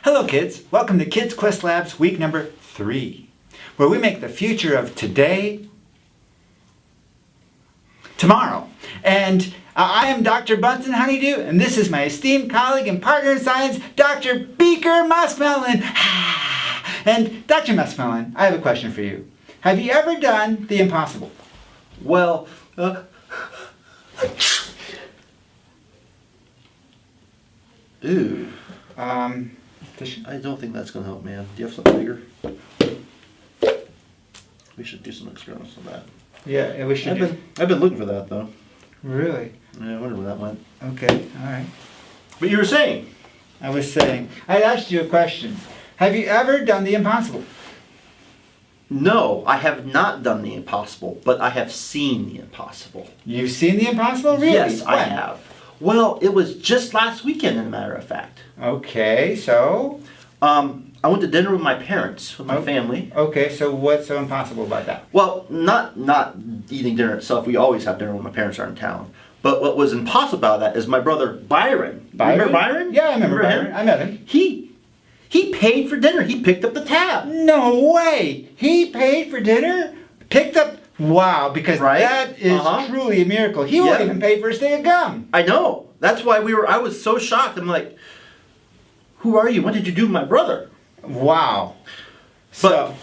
Hello kids, welcome to Kids Quest Labs week number 3, where we make the future of today, tomorrow. And I am Dr. Bunsen Honeydew, and this is my esteemed colleague and partner in science, Dr. Beaker Muskmelon. And Dr. Muskmelon, I have a question for you. Have you ever done the impossible? Well, ooh. I don't think that's going to help, man. Do you have something bigger? We should do some experiments on that. Yeah, we should. I've been looking for that, though. Really? Yeah, I wonder where that went. Okay, all right. But you were saying? I was saying, I asked you a question. Have you ever done the impossible? No, I have not done the impossible, but I have seen the impossible. You've seen the impossible? Really? Yes, When? I have. Well, it was just last weekend, as a matter of fact. Okay, so? I went to dinner with my parents, with my family. Okay, so what's so impossible about that? Well, not eating dinner itself. We always have dinner when my parents are in town. But what was impossible about that is my brother Byron. Remember Byron? Yeah, I remember Byron. him? I met him. He paid for dinner. He picked up the tab. No way! He paid for dinner? Picked up? Wow, because Right? that is truly a miracle. He won't Yeah. even pay for a stick of gum. I know. That's why I was so shocked. I'm like, who are you? What did you do with my brother? Wow. So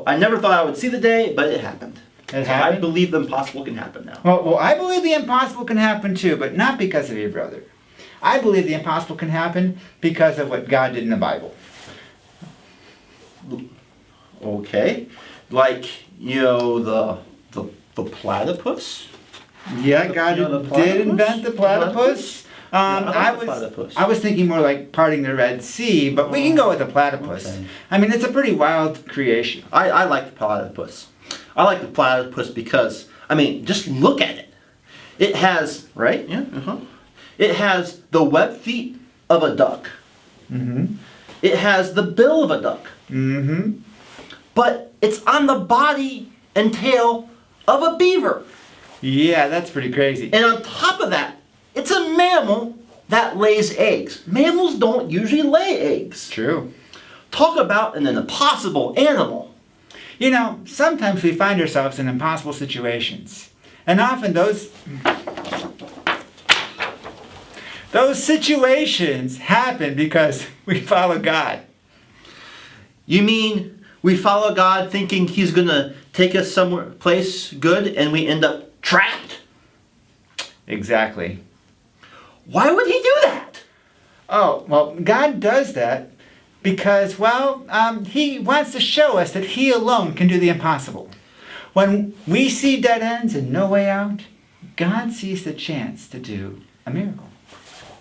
I never thought I would see the day, but it happened. It So happened? I believe the impossible can happen now. Well, I believe the impossible can happen too, but not because of your brother. I believe the impossible can happen because of what God did in the Bible. Okay. Like, the platypus? Yeah, God You know, the did platypus? invent the platypus. I like the platypus. I was thinking more like parting the Red Sea, but we can go with the platypus. Okay. I mean, it's a pretty wild creation. I like the platypus. I like the platypus because, just look at it. It has, right? Yeah. It has the web feet of a duck. Mm-hmm. It has the bill of a duck. Mm-hmm. But it's on the body and tail of a beaver. Yeah, that's pretty crazy. And on top of that, it's a mammal that lays eggs. Mammals don't usually lay eggs. True. Talk about an impossible animal. You know, sometimes we find ourselves in impossible situations. And often those situations happen because we follow God. You mean we follow God thinking He's going to take us somewhere place good and we end up trapped? Exactly. Why would He do that? Oh, well, God does that because, He wants to show us that He alone can do the impossible. When we see dead ends and no way out, God sees the chance to do a miracle.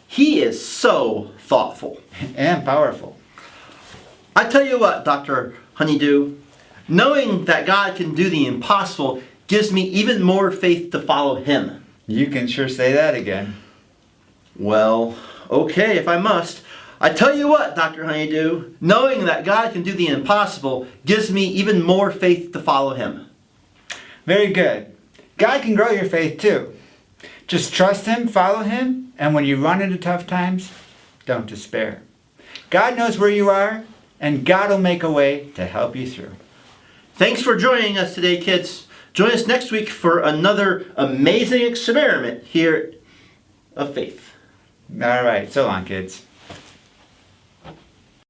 He is so thoughtful. And powerful. I tell you what, Dr. Honeydew, knowing that God can do the impossible gives me even more faith to follow Him. You can sure say that again. Well, okay, if I must. I tell you what, Dr. Honeydew, knowing that God can do the impossible gives me even more faith to follow Him. Very good. God can grow your faith too. Just trust Him, follow Him, and when you run into tough times, don't despair. God knows where you are, and God will make a way to help you through. Thanks for joining us today, kids. Join us next week for another amazing experiment here of faith. All right, so long, kids.